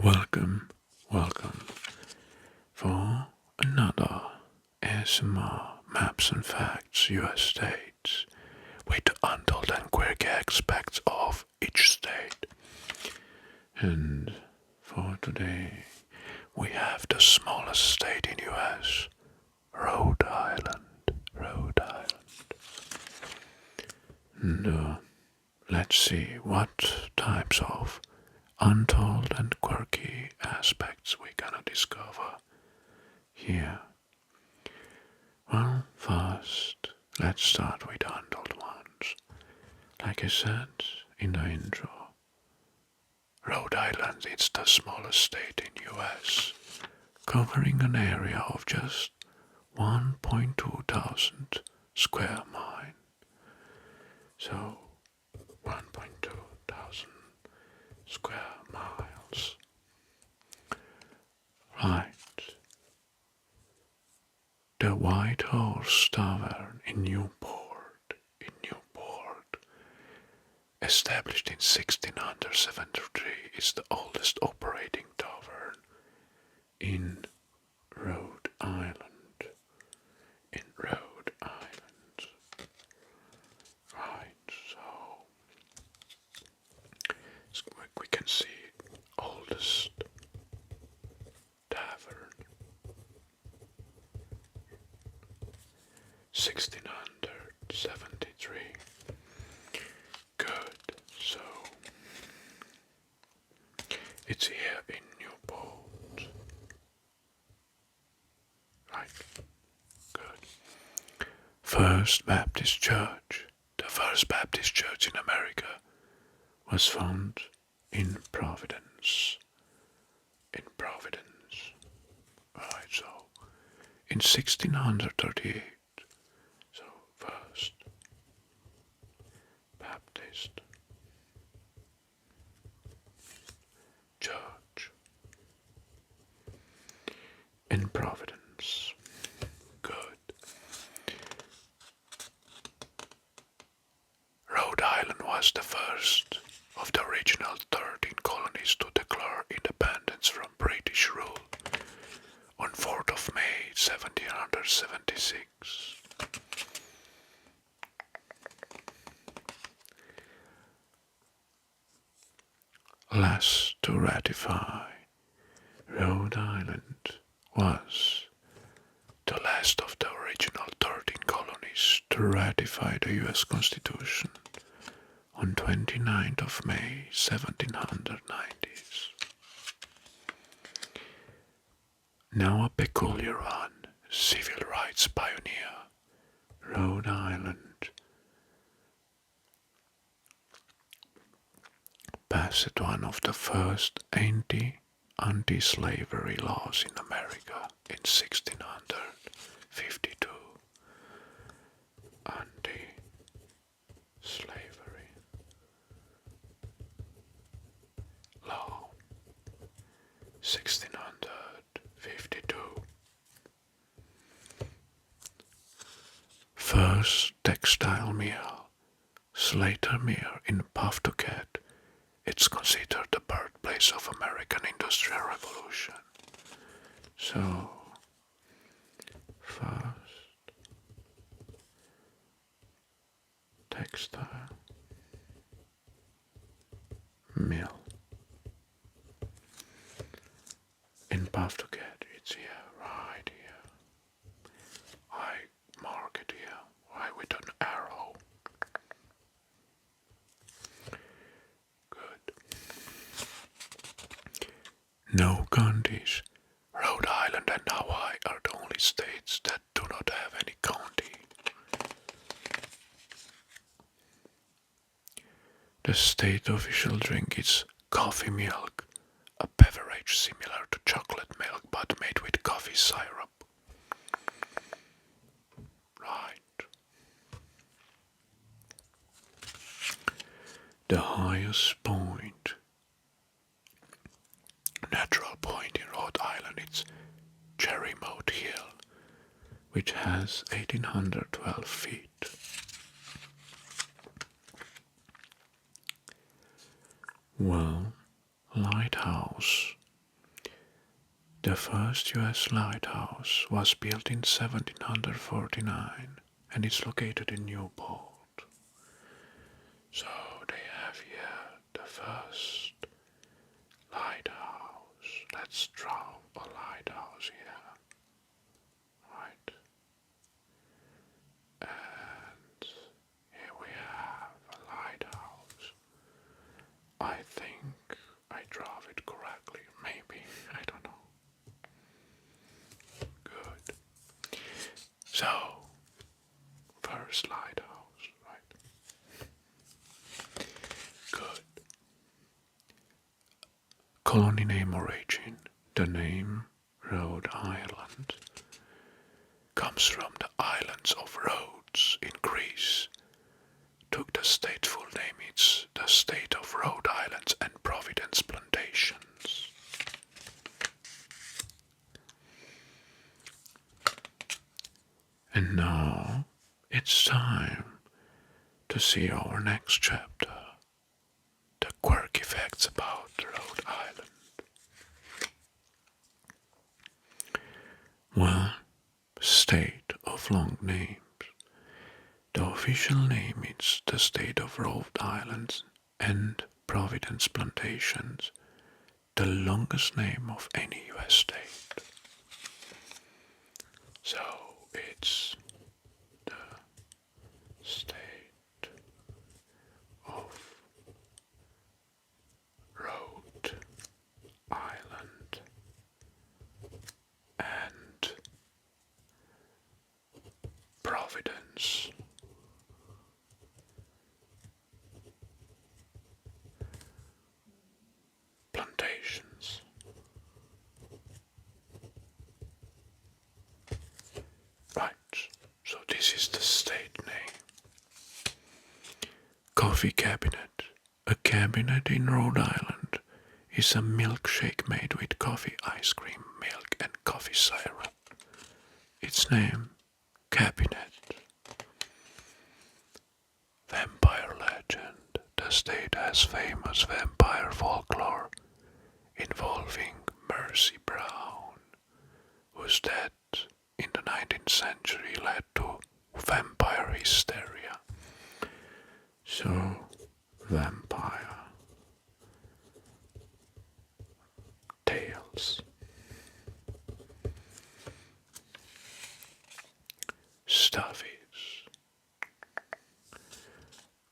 Welcome, welcome for another ASMR Maps and Facts US states with the untold and quirky aspects of each state. And for today, we have the smallest state in US, Rhode Island. Rhode Island. And let's see what types of untold and quirky aspects we're gonna discover here. Well, first, let's start with the untold ones. Like I said in the intro, Rhode Island is the smallest state in US, covering an area of just 1.2 thousand square miles. So, 1.2 thousand square miles. Right. The White Horse Tavern in Newport, established in 1673, is the oldest operating tavern in Rhode Island. Right, so we can see oldest tavern, 1673. Good, so it's here in Newport. Right, good. First Baptist Church. The first Baptist church in America was found in Providence. Right, so in 1638. So first Baptist church in Providence. Good. Rhode Island was the first of the original 13 colonies to declare independence from British rule on 4th of May 1776. Last to ratify, Rhode Island was the last of the original 13 colonies to ratify the US Constitution on 29th of May 1790s. Now a peculiar one, civil rights pioneer, Rhode Island passed one of the first anti-slavery laws in America in 1652. Anti-slavery law, 1652. First textile mill, Slater Mill in Pawtucket. It's considered the birthplace of American Industrial Revolution. So, first textile mill in Pawtucket. It's here, right here. I mark it here, right with an arrow. Good. No counties. Rhode Island and Hawaii are the only states that do not have any county. The state official drink is coffee milk, a beverage similar to chocolate milk but made with coffee syrup. Right. The highest point, natural point in Rhode Island, is Cherrymouth Hill, which has 1812 feet. Well, lighthouse The first US lighthouse was built in 1749 and it's located in Newport. So they have here the first lighthouse. Let's draw a lighthouse here. Right. And here we have a lighthouse. I think I draw it correctly. Maybe. I don't know. Good. So, first lighthouse, right? Good. Colony name origin. The name Rhode Island comes from the islands of Rhodes in Greece. Took the state full name, it's the state of Rhode Island and Providence Plantations. And now it's time to see our next chapter, the quirky facts about Rhode Island. Well, state of long names. The official name is the state of Rhode Island and Providence Plantations, the longest name of any US state. So it's the state of Rhode Island and Providence. Plantations. Right, so this is the state name. Coffee cabinet. A cabinet in Rhode Island is a milkshake made with coffee, ice cream, milk, and coffee syrup. Its name, cabinet. Vampire legend. The state has famous vampire folklore involving Mercy Brown, whose death in the 19th century led to vampire hysteria. So, vampire tales. Stuffies.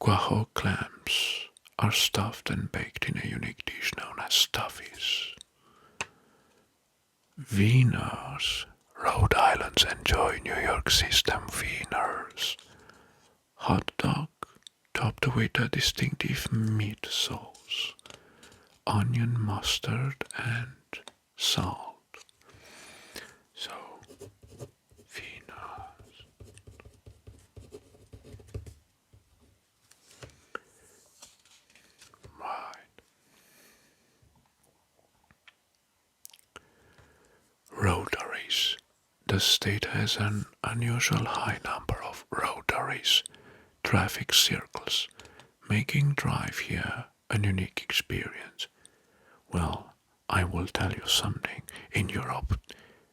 Guajo clams are stuffed and baked in a unique dish known as stuffies. Wieners. Rhode Island's enjoy New York system wieners. Hot dog topped with a distinctive meat sauce, onion, mustard, and salt. So, wieners. Right. Rotaries. The state has an unusual high number of rotaries, traffic circles, making drive here a unique experience. Well, I will tell you something. In Europe,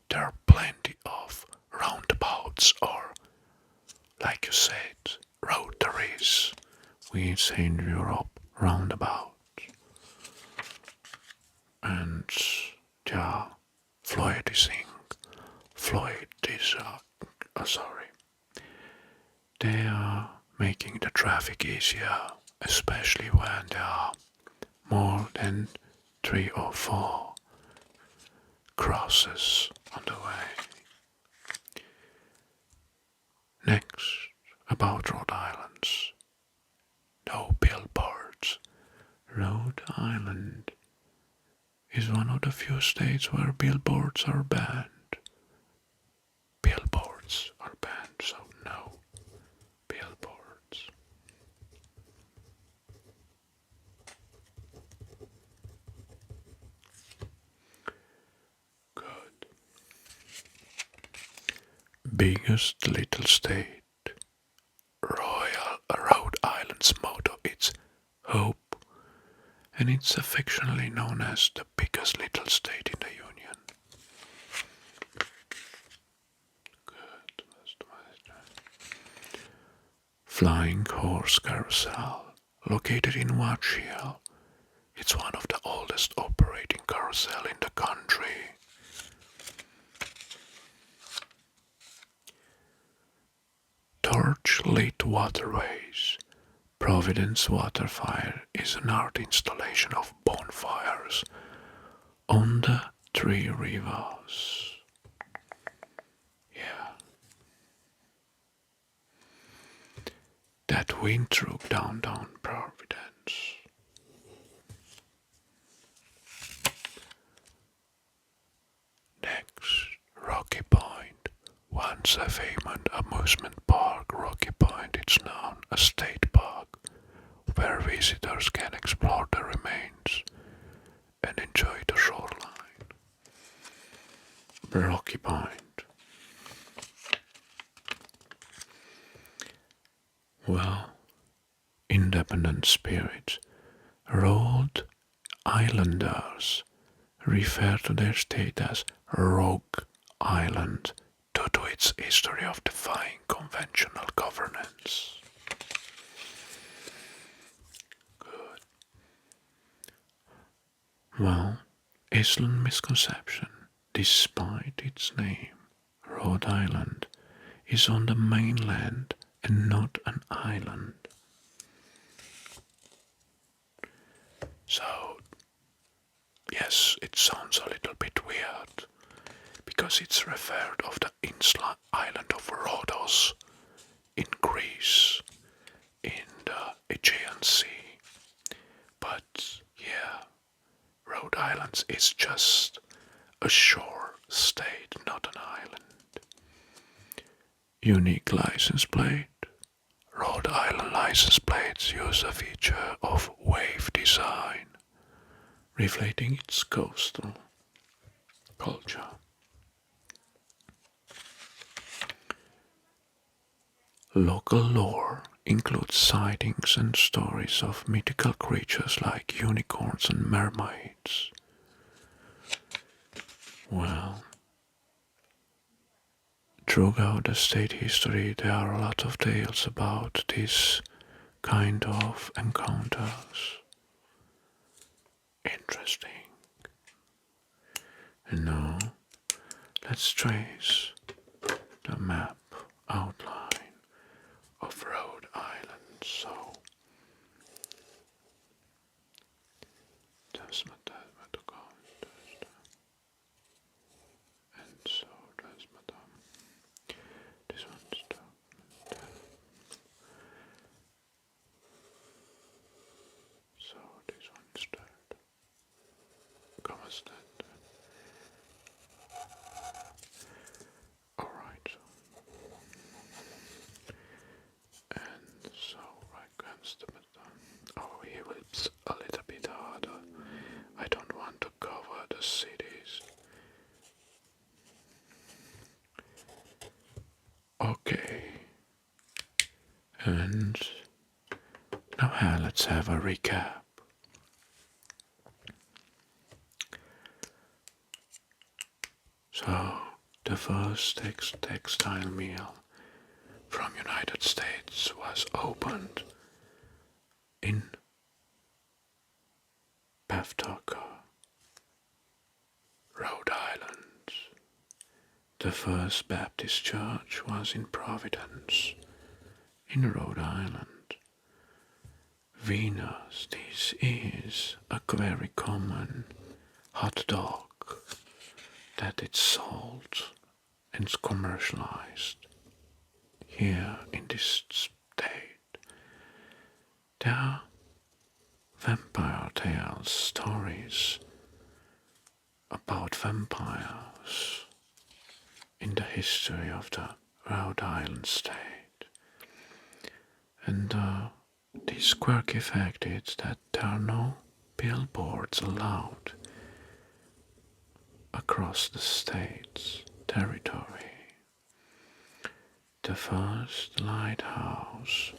there are plenty of roundabouts or, like you said, rotaries. We say in Europe roundabout. And yeah, they are making the traffic easier, especially when there are more than 3 or 4 crosses on the way. Next, about Rhode Island. No billboards. Rhode Island is one of the few states where billboards are banned. Billboards are banned, so no billboards. Good. Biggest little state. Rhode Island's motto is hope, and it's affectionately known as the biggest little state in the Union. Flying Horse Carousel, located in Watch Hill. It's one of the oldest operating carousel in the country. Torch-lit waterways. Providence Waterfire is an art installation of bonfires on the Three Rivers. Yeah. That wind through downtown Providence. Next, Rocky Point. Once a famous amusement park, Rocky Point is now a state park where visitors can explore the remains and enjoy the shoreline. Rocky Point. Well, independent spirit, Rhode Islanders refer to their state as Rogue Island due to its history of defying conventional governance. Good. Well, Island misconception, despite its name, Rhode Island is on the mainland and not an island. So, yes, it sounds a little bit weird because it's referred of the insular island of Rhodos in Greece in the Aegean Sea. But yeah, Rhode Island is just a shore state, not an island. Unique license plate. Rhode Island license plates use a feature of wave design, reflecting its coastal culture. Local lore includes sightings and stories of mythical creatures like unicorns and mermaids. Well, throughout the state history, there are a lot of tales about this kind of encounters. Interesting. And now, let's trace the map outline of Rhode Island. So, that's my dad, and so that's madame. This one's the so this one's third. Come on, stand. Alright. And so right comes the madame. Oh, he whips a little bit harder. I don't want to cover the cities. Okay. And now let's have a recap. So, the first textile mill from United States was opened in Pawtucket, Rhode Island. The first Baptist church was in Providence, in Rhode Island. Venus, this is a very common hot dog that it's sold and commercialized here in this state. There are vampire tales, stories about vampires in the history of the Rhode Island state. And this quirky fact is that there are no billboards allowed across the state's territory. The first lighthouse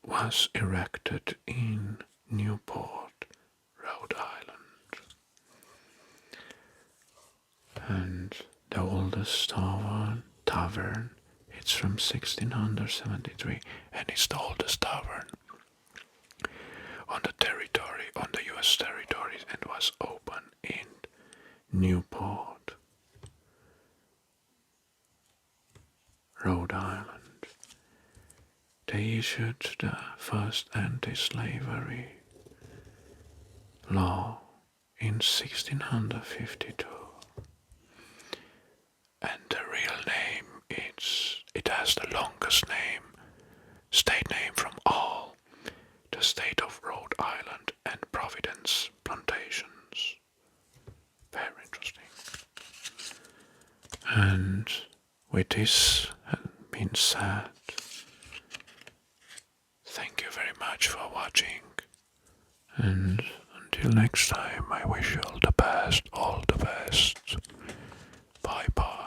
was erected in Newport, Rhode Island. And the oldest tavern It's from 1673 and it's the oldest tavern on the US territories, and was opened in Newport, Rhode Island. They issued the first anti-slavery law in 1652. And the real name, it has the longest state name from all, the state of Rhode Island and Providence plantations. Very interesting. And with this being said, thank you very much for watching. And until next time, I wish you all the best, all the best. Bye bye.